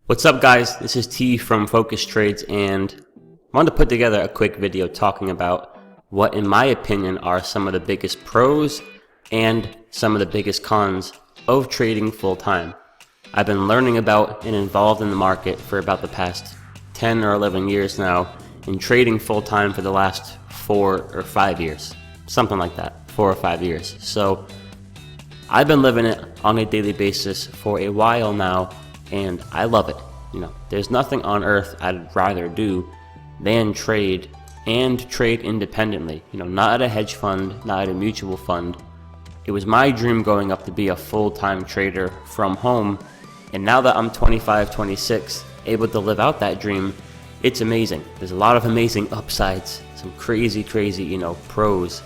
What's up, guys? This is T from Focus Trades, and I wanted to put together a quick video talking about what, in my opinion, are some of the biggest pros and some of the biggest cons of trading full-time. I've been learning about and involved in the market for about the past 10 or 11 years now, and trading full-time for the last 4 or 5 years, something like that, 4 or 5 years. So I've been living it on a daily basis for a while now, and I love it. There's nothing on earth I'd rather do than trade and trade independently. Not at a hedge fund, not at a mutual fund. It was my dream growing up to be a full-time trader from home, and now that I'm 25, 26, able to live out that dream, it's amazing. There's a lot of amazing upsides, some crazy, pros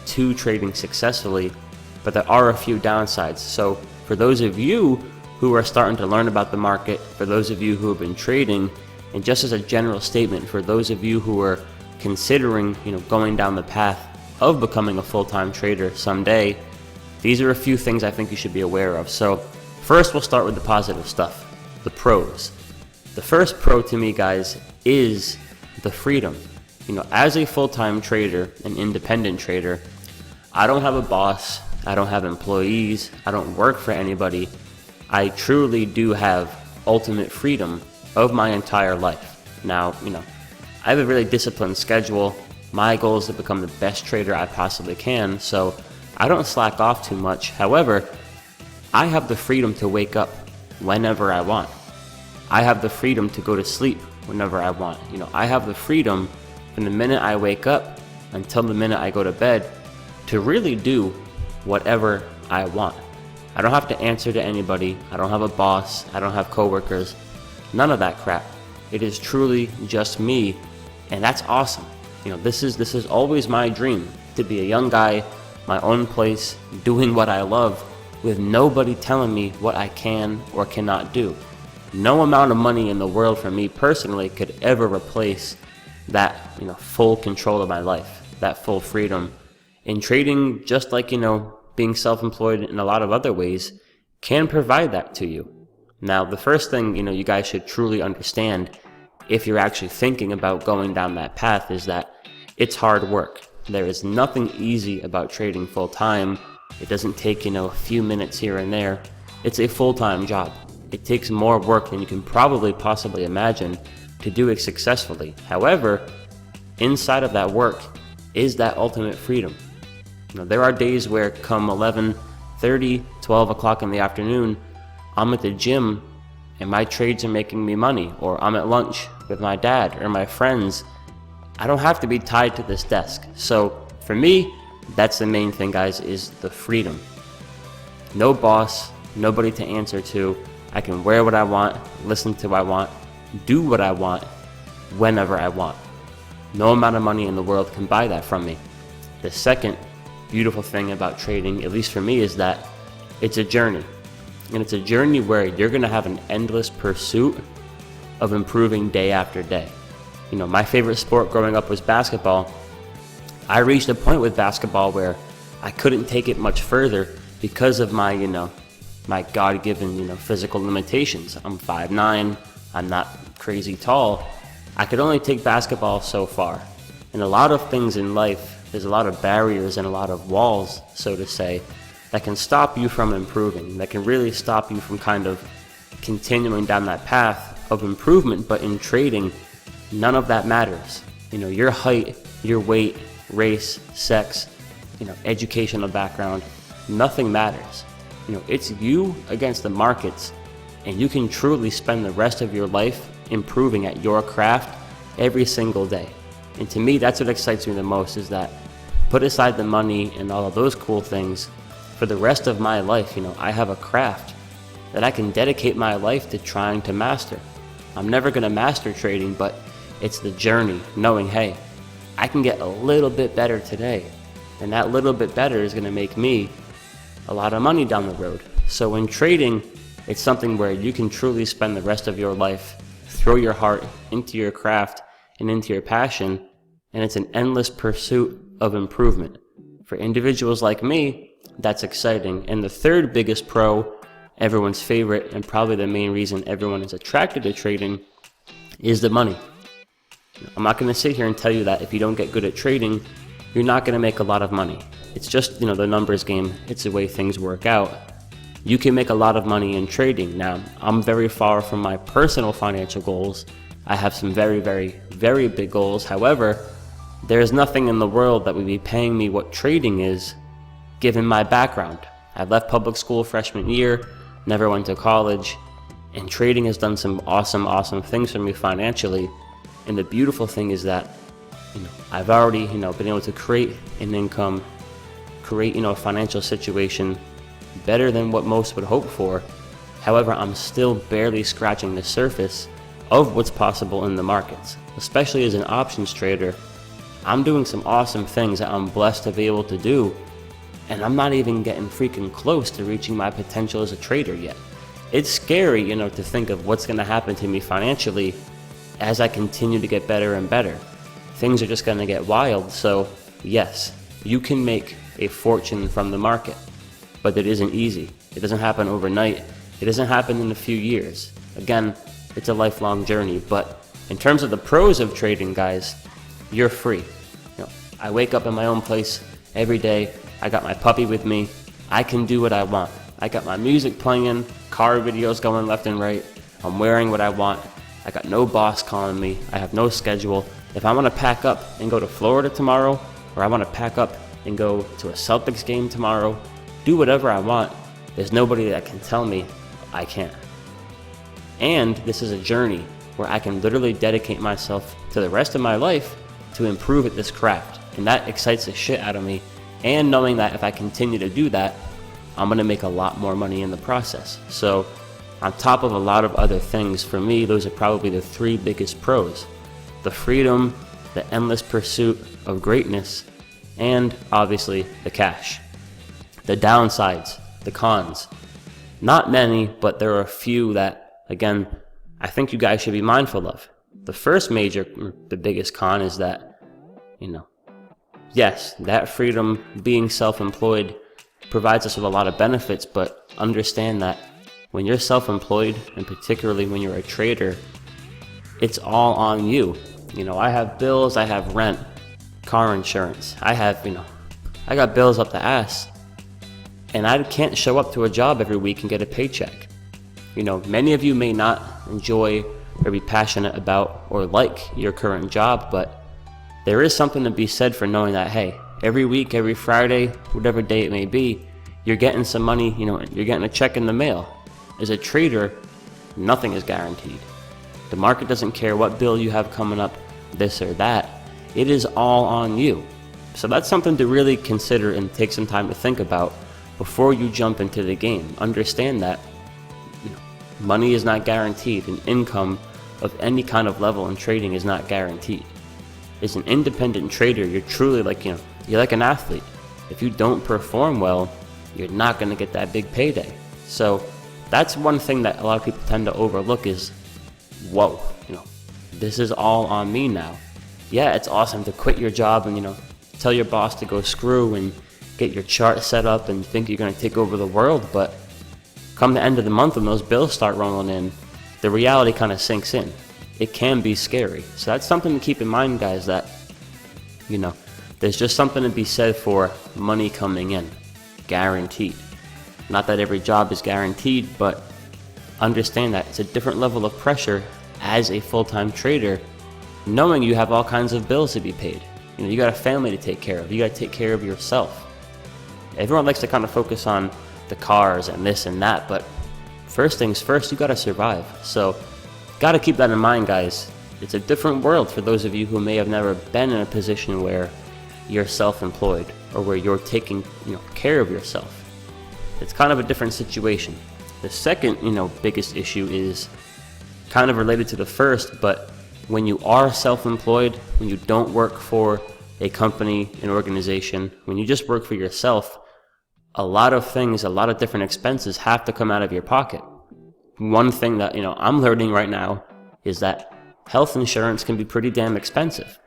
to trading successfully, but there are a few downsides. So for those of you who are starting to learn about the market, for those of you who have been trading, and just as a general statement for those of you who are considering going down the path of becoming a full-time trader someday, these are a few things I think you should be aware of. So first, we'll start with the positive stuff, the pros. The first pro to me, guys, is the freedom. As a full-time trader, an independent trader, I don't have a boss, I don't have employees, I don't work for anybody. I truly do have ultimate freedom of my entire life. Now, I have a really disciplined schedule. My goal is to become the best trader I possibly can, so I don't slack off too much. However, I have the freedom to wake up whenever I want. I have the freedom to go to sleep whenever I want. I have the freedom from the minute I wake up until the minute I go to bed to really do whatever I want. I don't have to answer to anybody. I don't have a boss. I don't have coworkers. None of that crap. It is truly just me, and that's awesome. This is always my dream, to be a young guy, my own place, doing what I love, with nobody telling me what I can or cannot do. No amount of money in the world for me personally could ever replace that, full control of my life, that full freedom. In trading, just like, being self-employed in a lot of other ways, can provide that to you. Now, the first thing, you guys should truly understand if you're actually thinking about going down that path is that it's hard work. There is nothing easy about trading full-time. It doesn't take, a few minutes here and there. It's a full-time job. It takes more work than you can probably possibly imagine to do it successfully. However, inside of that work is that ultimate freedom. There are days where come 11:30, 12 o'clock in the afternoon, I'm at the gym and my trades are making me money, or I'm at lunch with my dad or my friends. I don't have to be tied to this desk. So for me, that's the main thing, guys, is the freedom. No boss, nobody to answer to. I can wear what I want, listen to what I want, do what I want, whenever I want. No amount of money in the world can buy that from me. The second beautiful thing about trading, at least for me, is that it's a journey. And it's a journey where you're going to have an endless pursuit of improving day after day. My favorite sport growing up was basketball. I reached a point with basketball where I couldn't take it much further because of my, my God-given, physical limitations. I'm 5'9", I'm not crazy tall. I could only take basketball so far. And a lot of things in life, there's a lot of barriers and a lot of walls, so to say, that can stop you from improving, that can really stop you from kind of continuing down that path of improvement. But in trading, none of that matters. Your height, your weight, race, sex, educational background, nothing matters. It's you against the markets, and you can truly spend the rest of your life improving at your craft every single day. And to me, that's what excites me the most, is that put aside the money and all of those cool things, for the rest of my life, I have a craft that I can dedicate my life to trying to master. I'm never going to master trading, but it's the journey, knowing, hey, I can get a little bit better today, and that little bit better is going to make me a lot of money down the road. So in trading, it's something where you can truly spend the rest of your life, throw your heart into your craft and into your passion, and it's an endless pursuit of improvement. For individuals like me, that's exciting. And the third biggest pro everyone's favorite and probably the main reason everyone is attracted to trading is the money. I'm not going to sit here and tell you that if you don't get good at trading, you're not going to make a lot of money. It's just, the numbers game. It's the way things work out. You can make a lot of money in trading. Now, I'm very far from my personal financial goals. I have some very, very, very big goals. However, there's nothing in the world that would be paying me what trading is, given my background. I left public school freshman year, never went to college, and trading has done some awesome things for me financially. And the beautiful thing is that, I've already, been able to create an income, create, a financial situation better than what most would hope for. However, I'm still barely scratching the surface of what's possible in the markets. Especially as an options trader, I'm doing some awesome things that I'm blessed to be able to do, and I'm not even getting freaking close to reaching my potential as a trader yet. It's scary, to think of what's going to happen to me financially as I continue to get better and better. Things are just going to get wild. So yes, you can make a fortune from the market, but it isn't easy. It doesn't happen overnight. It doesn't happen in a few years. Again, it's a lifelong journey. But in terms of the pros of trading, guys, you're free. I wake up in my own place every day. I got my puppy with me. I can do what I want. I got my music playing, car videos going left and right. I'm wearing what I want. I got no boss calling me. I have no schedule. If I want to pack up and go to Florida tomorrow, or I want to pack up and go to a Celtics game tomorrow, do whatever I want. There's nobody that can tell me I can't. And this is a journey where I can literally dedicate myself to the rest of my life to improve at this craft. And that excites the shit out of me. And knowing that if I continue to do that, I'm going to make a lot more money in the process. So on top of a lot of other things, for me, those are probably the three biggest pros. The freedom, the endless pursuit of greatness, and obviously the cash. The downsides, the cons. Not many, but there are a few that, again, I think you guys should be mindful of. The first major, the biggest con is that, yes, that freedom, being self-employed, provides us with a lot of benefits, but understand that when you're self-employed, and particularly when you're a trader, it's all on you. I have bills, I have rent, car insurance, I got bills up the ass, and I can't show up to a job every week and get a paycheck. Many of you may not enjoy or be passionate about or like your current job, but there is something to be said for knowing that, hey, every week, every Friday, whatever day it may be, you're getting some money, you're getting a check in the mail. As a trader, nothing is guaranteed. The market doesn't care what bill you have coming up, this or that. It is all on you. So that's something to really consider and take some time to think about before you jump into the game. Understand that money is not guaranteed, and income of any kind of level in trading is not guaranteed. As an independent trader, you're truly you're like an athlete. If you don't perform well, you're not going to get that big payday. So that's one thing that a lot of people tend to overlook is, whoa, this is all on me now. Yeah, it's awesome to quit your job and, tell your boss to go screw and get your chart set up and think you're going to take over the world. But come the end of the month when those bills start rolling in, the reality kind of sinks in. It can be scary. So that's something to keep in mind, guys, that, there's just something to be said for money coming in, guaranteed. Not that every job is guaranteed, but understand that it's a different level of pressure as a full-time trader, knowing you have all kinds of bills to be paid. You got a family to take care of. You got to take care of yourself. Everyone likes to kind of focus on the cars and this and that, but first things first, you got to survive. So got to keep that in mind, guys. It's a different world for those of you who may have never been in a position where you're self-employed or where you're taking care of yourself. It's kind of a different situation. The second biggest issue is kind of related to the first, but when you are self-employed, when you don't work for a company, an organization, when you just work for yourself, a lot of things, a lot of different expenses have to come out of your pocket. One thing that I'm learning right now is that health insurance can be pretty damn expensive.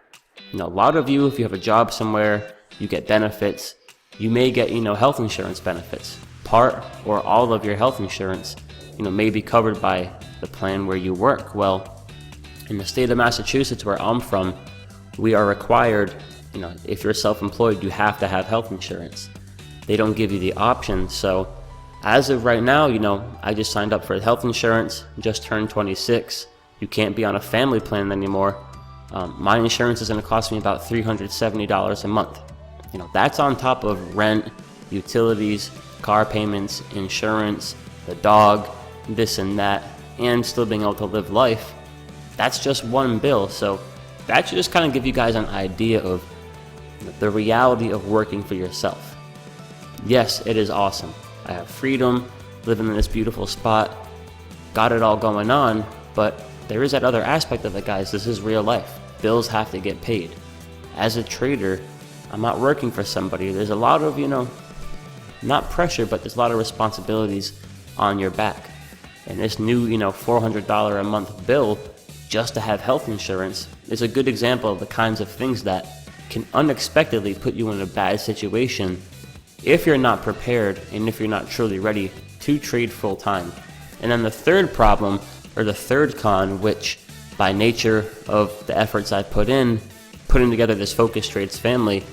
A lot of you, if you have a job somewhere, you get benefits, you may get health insurance benefits. part or all of your health insurance, may be covered by the plan where you work. Well, in the state of Massachusetts, where I'm from, we are required, if you're self-employed, you have to have health insurance. They don't give you the option. So as of right now, I just signed up for health insurance, just turned 26. You can't be on a family plan anymore. My insurance is going to cost me about $370 a month. That's on top of rent, utilities, car payments, insurance, the dog, this and that, and still being able to live life. That's just one bill. So that should just kind of give you guys an idea of the reality of working for yourself. Yes, it is awesome. I have freedom, living in this beautiful spot, got it all going on, but there is that other aspect of it, guys. This is real life. Bills have to get paid. As a trader, I'm not working for somebody. There's a lot of, not pressure, but there's a lot of responsibilities on your back. And this new, $400 a month bill just to have health insurance is a good example of the kinds of things that can unexpectedly put you in a bad situation if you're not prepared and if you're not truly ready to trade full time. And then the third problem, or the third con, which by nature of the efforts I put in, putting together this Focus Trades family,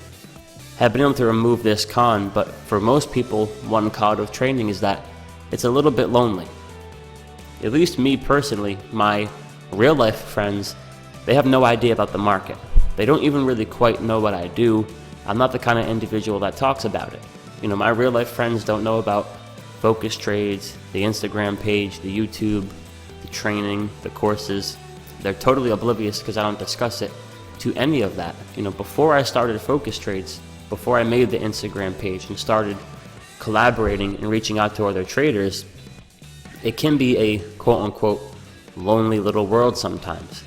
have been able to remove this con. But for most people, one con of trading is that it's a little bit lonely. At least me personally, my real life friends, they have no idea about the market. They don't even really quite know what I do. I'm not the kind of individual that talks about it. My real life friends don't know about Focus Trades, the Instagram page, the YouTube, the training, the courses. They're totally oblivious because I don't discuss it to any of that. Before I started Focus Trades, before I made the Instagram page and started collaborating and reaching out to other traders, it can be a quote-unquote lonely little world sometimes.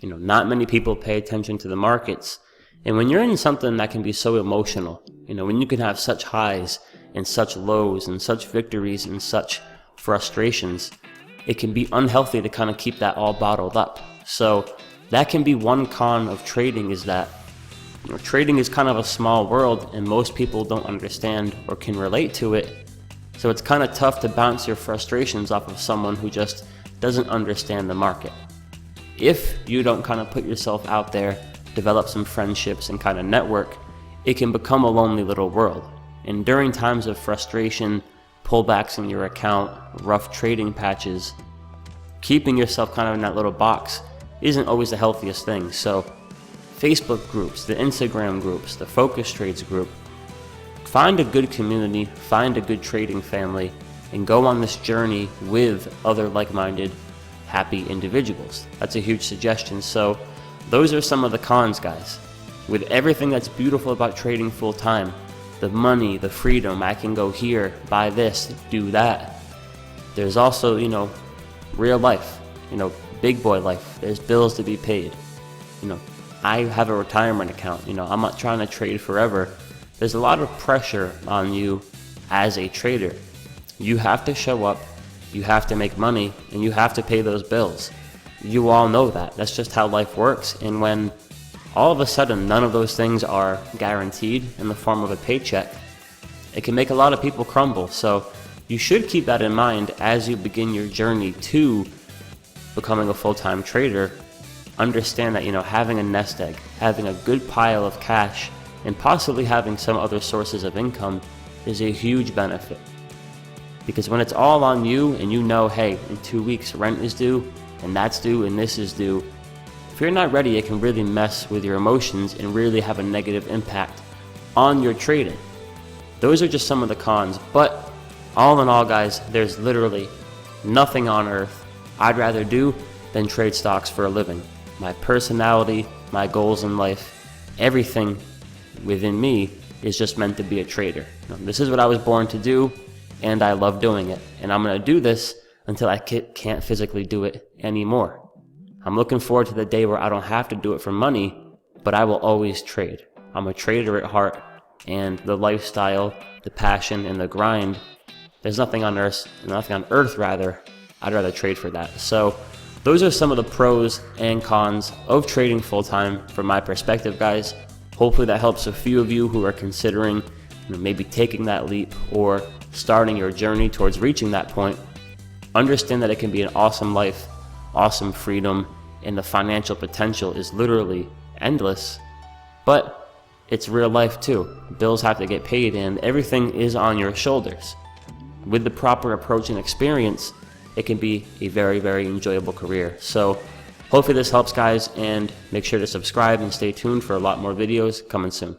Not many people pay attention to the markets. And when you're in something that can be so emotional, when you can have such highs and such lows and such victories and such frustrations, it can be unhealthy to kind of keep that all bottled up. So that can be one con of trading, is that trading is kind of a small world and most people don't understand or can relate to it. So it's kind of tough to bounce your frustrations off of someone who just doesn't understand the market. If you don't kind of put yourself out there, develop some friendships and kind of network, it can become a lonely little world. And during times of frustration, pullbacks in your account, rough trading patches, keeping yourself kind of in that little box isn't always the healthiest thing. So Facebook groups, the Instagram groups, the Focus Trades group, find a good community, find a good trading family, and go on this journey with other like-minded, happy individuals. That's a huge suggestion. So those are some of the cons, guys. With everything that's beautiful about trading full-time, the money, the freedom, I can go here, buy this, do that. There's also, real life, big boy life. There's bills to be paid. I have a retirement account. I'm not trying to trade forever. There's a lot of pressure on you as a trader. You have to show up, you have to make money, and you have to pay those bills. You all know that. That's just how life works. And when all of a sudden none of those things are guaranteed in the form of a paycheck, it can make a lot of people crumble. So you should keep that in mind as you begin your journey to becoming a full-time trader. Understand that, having a nest egg, having a good pile of cash, and possibly having some other sources of income is a huge benefit. Because when it's all on you and hey, in 2 weeks rent is due, and that's due, and this is due, if you're not ready, it can really mess with your emotions and really have a negative impact on your trading. Those are just some of the cons, but all in all, guys, there's literally nothing on earth I'd rather do than trade stocks for a living. My personality, my goals in life, everything within me is just meant to be a trader. This is what I was born to do, and I love doing it. And I'm going to do this until I can't physically do it anymore. I'm looking forward to the day where I don't have to do it for money, but I will always trade. I'm a trader at heart, and the lifestyle, the passion, and the grind, there's nothing on earth, I'd rather trade for that. So those are some of the pros and cons of trading full-time from my perspective, guys. Hopefully that helps a few of you who are considering maybe taking that leap or starting your journey towards reaching that point, understand that it can be an awesome life, awesome freedom, and the financial potential is literally endless. But it's real life too. Bills have to get paid and everything is on your shoulders. With the proper approach and experience, it can be a very, very enjoyable career. So hopefully this helps, guys, and make sure to subscribe and stay tuned for a lot more videos coming soon.